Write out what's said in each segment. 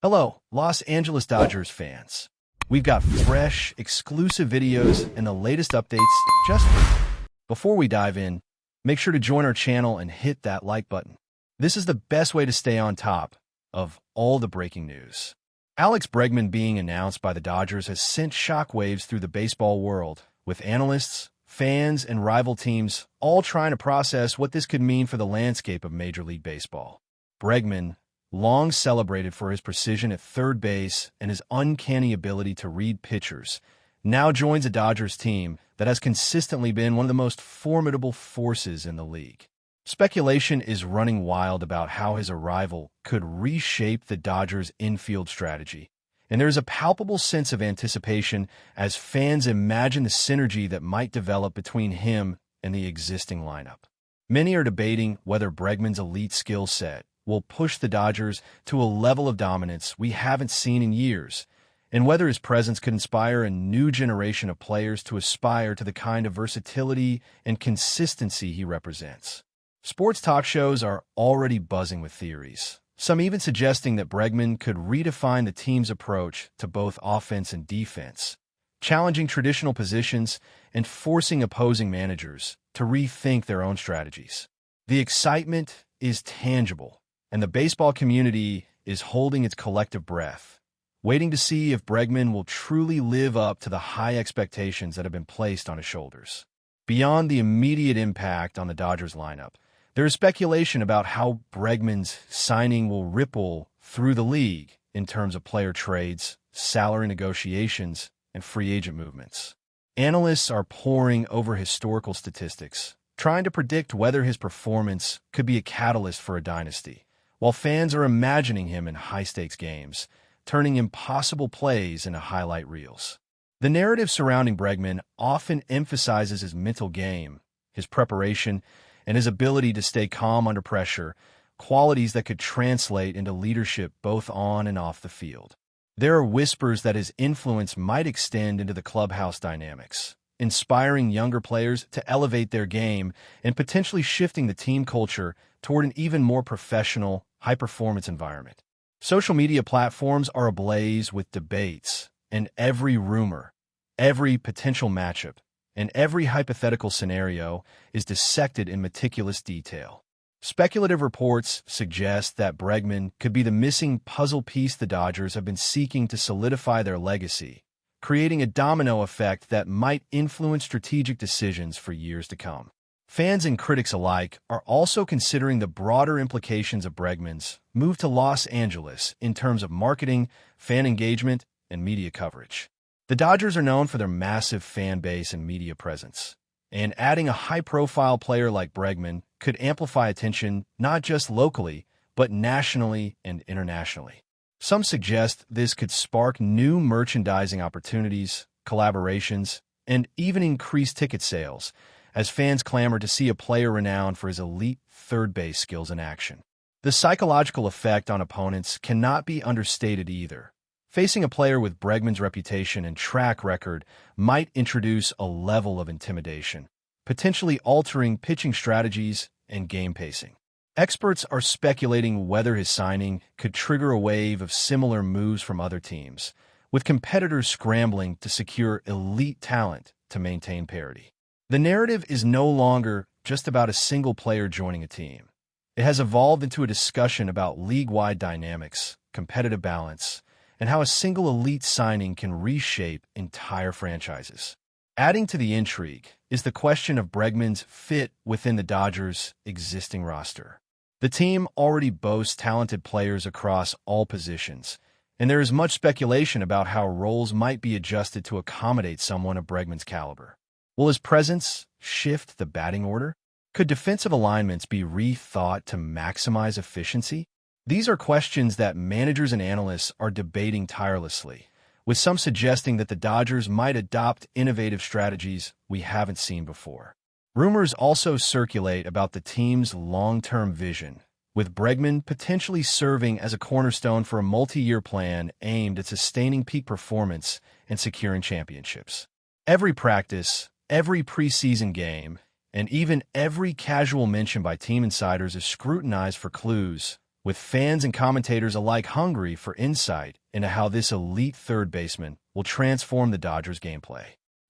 Hello, Los Angeles Dodgers fans. We've got fresh, exclusive videos and the latest updates just for you. Before we dive in, make sure to join our channel and hit that like button. This is the best way to stay on top of all the breaking news. Alex Bregman being announced by the Dodgers has sent shockwaves through the baseball world, with analysts, fans, and rival teams all trying to process what this could mean for the landscape of Major League Baseball. Bregman, long celebrated for his precision at third base and his uncanny ability to read pitchers, now joins a Dodgers team that has consistently been one of the most formidable forces in the league. Speculation is running wild about how his arrival could reshape the Dodgers' infield strategy, and there's a palpable sense of anticipation as fans imagine the synergy that might develop between him and the existing lineup. Many are debating whether Bregman's elite skill set will push the Dodgers to a level of dominance we haven't seen in years, and whether his presence could inspire a new generation of players to aspire to the kind of versatility and consistency he represents. Sports talk shows are already buzzing with theories, some even suggesting that Bregman could redefine the team's approach to both offense and defense, challenging traditional positions and forcing opposing managers to rethink their own strategies. The excitement is tangible, and the baseball community is holding its collective breath, waiting to see if Bregman will truly live up to the high expectations that have been placed on his shoulders. Beyond the immediate impact on the Dodgers lineup, there is speculation about how Bregman's signing will ripple through the league in terms of player trades, salary negotiations, and free agent movements. Analysts are poring over historical statistics, trying to predict whether his performance could be a catalyst for a dynasty, while fans are imagining him in high-stakes games, turning impossible plays into highlight reels. The narrative surrounding Bregman often emphasizes his mental game, his preparation, and his ability to stay calm under pressure, qualities that could translate into leadership both on and off the field. There are whispers that his influence might extend into the clubhouse dynamics, inspiring younger players to elevate their game and potentially shifting the team culture toward an even more professional, high-performance environment. Social media platforms are ablaze with debates, and every rumor, every potential matchup, and every hypothetical scenario is dissected in meticulous detail. Speculative reports suggest that Bregman could be the missing puzzle piece the Dodgers have been seeking to solidify their legacy, creating a domino effect that might influence strategic decisions for years to come. Fans and critics alike are also considering the broader implications of Bregman's move to Los Angeles in terms of marketing, fan engagement, and media coverage. The Dodgers are known for their massive fan base and media presence, and adding a high-profile player like Bregman could amplify attention not just locally, but nationally and internationally. Some suggest this could spark new merchandising opportunities, collaborations, and even increase ticket sales, as fans clamor to see a player renowned for his elite third-base skills in action. The psychological effect on opponents cannot be understated either. Facing a player with Bregman's reputation and track record might introduce a level of intimidation, potentially altering pitching strategies and game pacing. Experts are speculating whether his signing could trigger a wave of similar moves from other teams, with competitors scrambling to secure elite talent to maintain parity. The narrative is no longer just about a single player joining a team. It has evolved into a discussion about league-wide dynamics, competitive balance, and how a single elite signing can reshape entire franchises. Adding to the intrigue is the question of Bregman's fit within the Dodgers' existing roster. The team already boasts talented players across all positions, and there is much speculation about how roles might be adjusted to accommodate someone of Bregman's caliber. Will his presence shift the batting order? Could defensive alignments be rethought to maximize efficiency? These are questions that managers and analysts are debating tirelessly, with some suggesting that the Dodgers might adopt innovative strategies we haven't seen before. Rumors also circulate about the team's long-term vision, with Bregman potentially serving as a cornerstone for a multi-year plan aimed at sustaining peak performance and securing championships. Every practice, every preseason game, and even every casual mention by team insiders is scrutinized for clues, with fans and commentators alike hungry for insight into how this elite third baseman will transform the Dodgers' gameplay.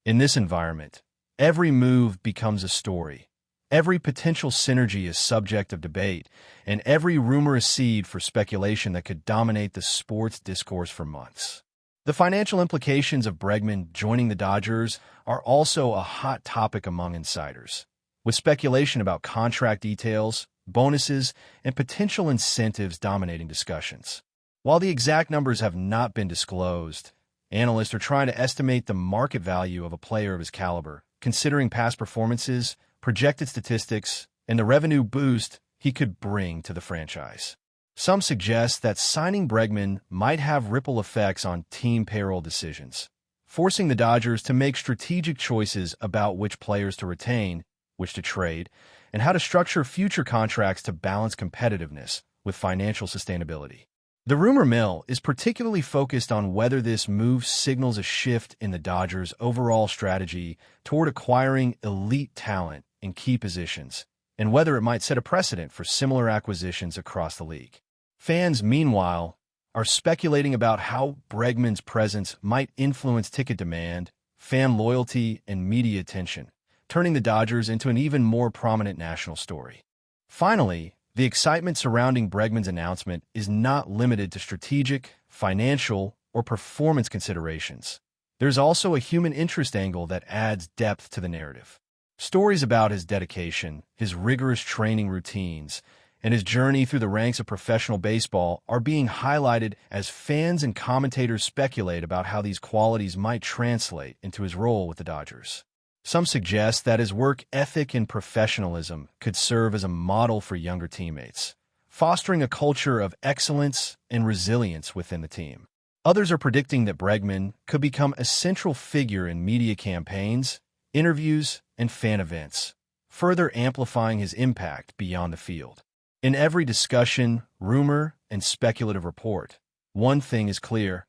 In this environment, every move becomes a story. Every potential synergy is subject of debate, and every rumor a seed for speculation that could dominate the sports discourse for months. The financial implications of Bregman joining the Dodgers are also a hot topic among insiders, with speculation about contract details, bonuses, and potential incentives dominating discussions. While the exact numbers have not been disclosed, analysts are trying to estimate the market value of a player of his caliber, considering past performances, projected statistics, and the revenue boost he could bring to the franchise. Some suggest that signing Bregman might have ripple effects on team payroll decisions, forcing the Dodgers to make strategic choices about which players to retain, which to trade, and how to structure future contracts to balance competitiveness with financial sustainability. The rumor mill is particularly focused on whether this move signals a shift in the Dodgers' overall strategy toward acquiring elite talent in key positions, and whether it might set a precedent for similar acquisitions across the league. Fans, meanwhile, are speculating about how Bregman's presence might influence ticket demand, fan loyalty, and media attention, turning the Dodgers into an even more prominent national story. Finally, the excitement surrounding Bregman's announcement is not limited to strategic, financial, or performance considerations. There's also a human interest angle that adds depth to the narrative. Stories about his dedication, his rigorous training routines, and his journey through the ranks of professional baseball are being highlighted as fans and commentators speculate about how these qualities might translate into his role with the Dodgers. Some suggest that his work ethic and professionalism could serve as a model for younger teammates, fostering a culture of excellence and resilience within the team. Others are predicting that Bregman could become a central figure in media campaigns, interviews, and fan events, further amplifying his impact beyond the field. In every discussion, rumor, and speculative report, one thing is clear.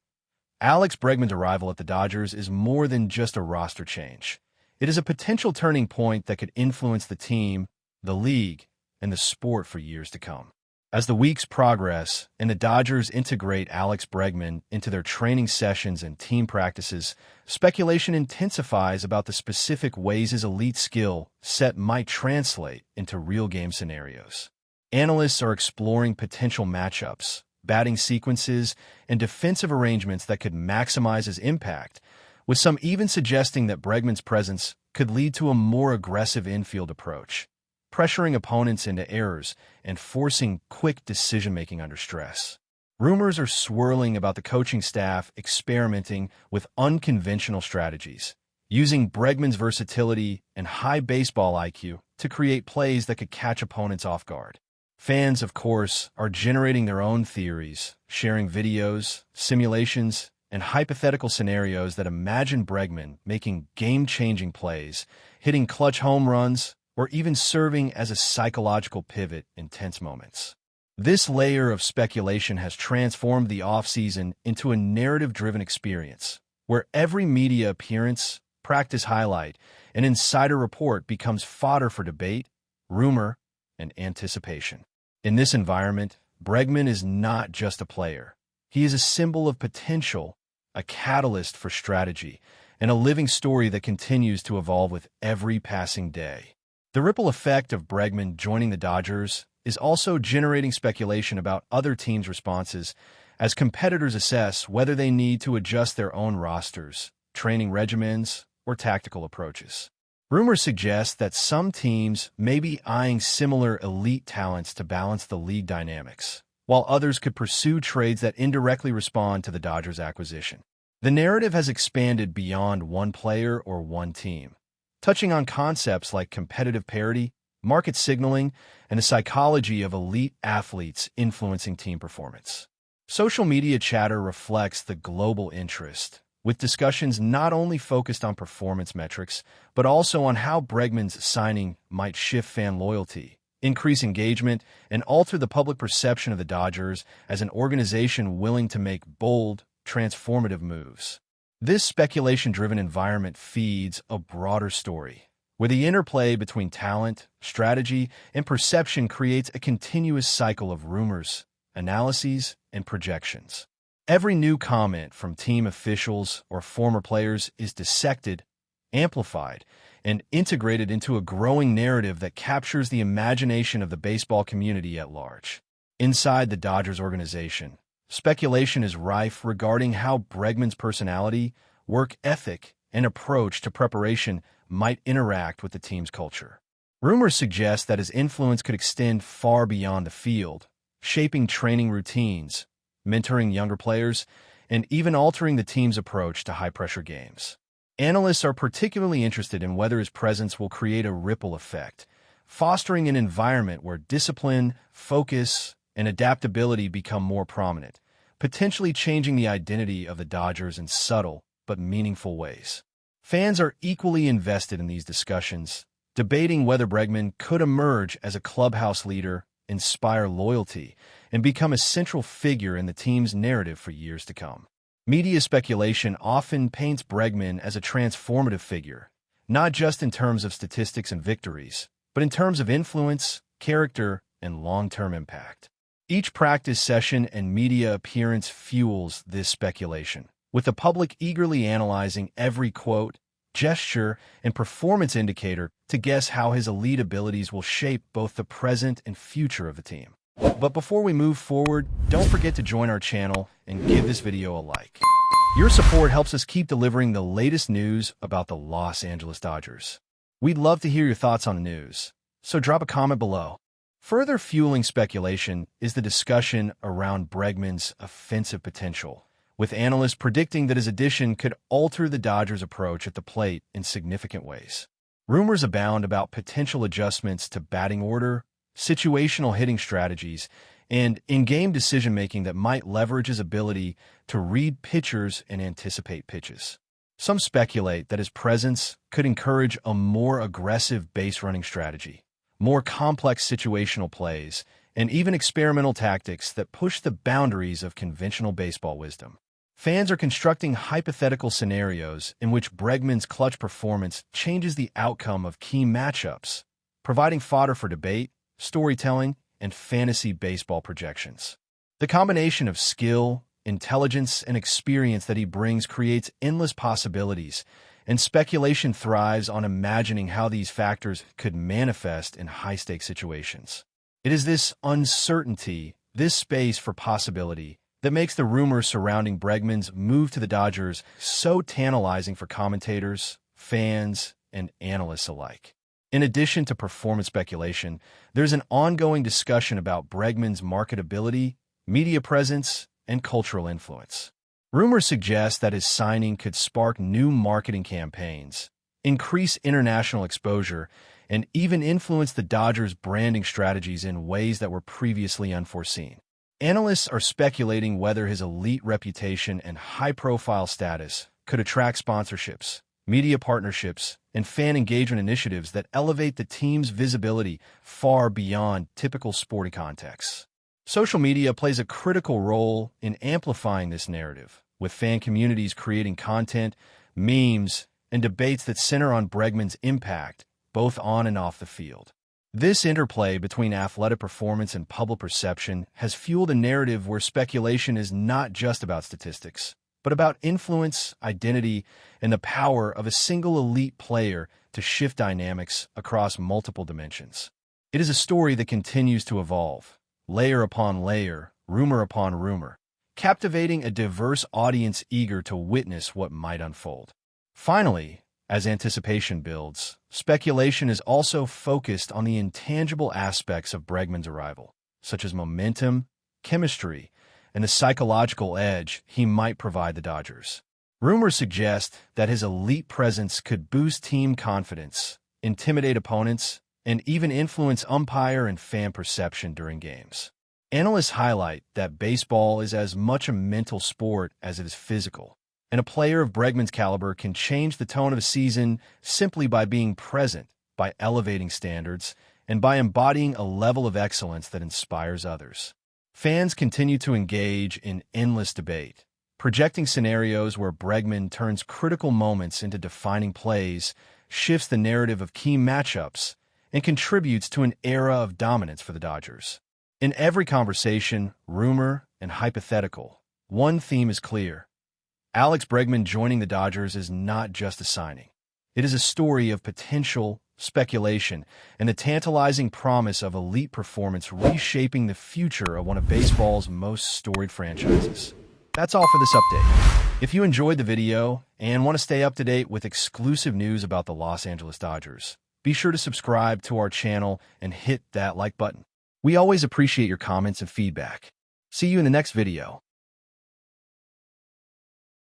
Alex Bregman's arrival at the Dodgers is more than just a roster change. It is a potential turning point that could influence the team, the league, and the sport for years to come. As the weeks progress and the Dodgers integrate Alex Bregman into their training sessions and team practices, speculation intensifies about the specific ways his elite skill set might translate into real-game scenarios. Analysts are exploring potential matchups, batting sequences, and defensive arrangements that could maximize his impact, with some even suggesting that Bregman's presence could lead to a more aggressive infield approach, pressuring opponents into errors and forcing quick decision-making under stress. Rumors are swirling about the coaching staff experimenting with unconventional strategies, using Bregman's versatility and high baseball IQ to create plays that could catch opponents off guard. Fans, of course, are generating their own theories, sharing videos, simulations, and hypothetical scenarios that imagine Bregman making game-changing plays, hitting clutch home runs, or even serving as a psychological pivot in tense moments. This layer of speculation has transformed the offseason into a narrative-driven experience, where every media appearance, practice highlight, and insider report becomes fodder for debate, rumor, and anticipation. In this environment, Bregman is not just a player. He is a symbol of potential, a catalyst for strategy, and a living story that continues to evolve with every passing day. The ripple effect of Bregman joining the Dodgers is also generating speculation about other teams' responses as competitors assess whether they need to adjust their own rosters, training regimens, or tactical approaches. Rumors suggest that some teams may be eyeing similar elite talents to balance the league dynamics, while others could pursue trades that indirectly respond to the Dodgers' acquisition. The narrative has expanded beyond one player or one team, touching on concepts like competitive parity, market signaling, and the psychology of elite athletes influencing team performance. Social media chatter reflects the global interest, with discussions not only focused on performance metrics, but also on how Bregman's signing might shift fan loyalty, increase engagement, and alter the public perception of the Dodgers as an organization willing to make bold, transformative moves. This speculation-driven environment feeds a broader story, where the interplay between talent, strategy, and perception creates a continuous cycle of rumors, analyses, and projections. Every new comment from team officials or former players is dissected, amplified, and integrated into a growing narrative that captures the imagination of the baseball community at large. Inside the Dodgers organization, speculation is rife regarding how Bregman's personality, work ethic, and approach to preparation might interact with the team's culture. Rumors suggest that his influence could extend far beyond the field, shaping training routines, mentoring younger players, and even altering the team's approach to high-pressure games. Analysts are particularly interested in whether his presence will create a ripple effect, fostering an environment where discipline, focus, and adaptability become more prominent, potentially changing the identity of the Dodgers in subtle but meaningful ways. Fans are equally invested in these discussions, debating whether Bregman could emerge as a clubhouse leader, inspire loyalty, and become a central figure in the team's narrative for years to come. Media speculation often paints Bregman as a transformative figure, not just in terms of statistics and victories, but in terms of influence, character, and long-term impact. Each practice session and media appearance fuels this speculation, with the public eagerly analyzing every quote, gesture, and performance indicator to guess how his elite abilities will shape both the present and future of the team. But before we move forward, don't forget to join our channel and give this video a like. Your support helps us keep delivering the latest news about the Los Angeles Dodgers. We'd love to hear your thoughts on the news, so drop a comment below. Further fueling speculation is the discussion around Bregman's offensive potential, with analysts predicting that his addition could alter the Dodgers' approach at the plate in significant ways. Rumors abound about potential adjustments to batting order, situational hitting strategies, and in-game decision-making that might leverage his ability to read pitchers and anticipate pitches. Some speculate that his presence could encourage a more aggressive base-running strategy, more complex situational plays, and even experimental tactics that push the boundaries of conventional baseball wisdom. Fans are constructing hypothetical scenarios in which Bregman's clutch performance changes the outcome of key matchups, providing fodder for debate, storytelling, and fantasy baseball projections. The combination of skill, intelligence, and experience that he brings creates endless possibilities, and speculation thrives on imagining how these factors could manifest in high-stakes situations. It is this uncertainty, this space for possibility, that makes the rumors surrounding Bregman's move to the Dodgers so tantalizing for commentators, fans, and analysts alike. In addition to performance speculation, there's an ongoing discussion about Bregman's marketability, media presence, and cultural influence. Rumors suggest that his signing could spark new marketing campaigns, increase international exposure, and even influence the Dodgers' branding strategies in ways that were previously unforeseen. Analysts are speculating whether his elite reputation and high-profile status could attract sponsorships, media partnerships, and fan engagement initiatives that elevate the team's visibility far beyond typical sporting contexts. Social media plays a critical role in amplifying this narrative, with fan communities creating content, memes, and debates that center on Bregman's impact, both on and off the field. This interplay between athletic performance and public perception has fueled a narrative where speculation is not just about statistics, but about influence, identity, and the power of a single elite player to shift dynamics across multiple dimensions. It is a story that continues to evolve, layer upon layer, rumor upon rumor, captivating a diverse audience eager to witness what might unfold. Finally, as anticipation builds, speculation is also focused on the intangible aspects of Bregman's arrival, such as momentum, chemistry, and the psychological edge he might provide the Dodgers. Rumors suggest that his elite presence could boost team confidence, intimidate opponents, and even influence umpire and fan perception during games. Analysts highlight that baseball is as much a mental sport as it is physical, and a player of Bregman's caliber can change the tone of a season simply by being present, by elevating standards, and by embodying a level of excellence that inspires others. Fans continue to engage in endless debate, projecting scenarios where Bregman turns critical moments into defining plays, shifts the narrative of key matchups, and contributes to an era of dominance for the Dodgers. In every conversation, rumor, and hypothetical, one theme is clear. Alex Bregman joining the Dodgers is not just a signing. It is a story of potential, speculation, and the tantalizing promise of elite performance reshaping the future of one of baseball's most storied franchises. That's all for this update. If you enjoyed the video and want to stay up to date with exclusive news about the Los Angeles Dodgers, be sure to subscribe to our channel and hit that like button. We always appreciate your comments and feedback. See you in the next video.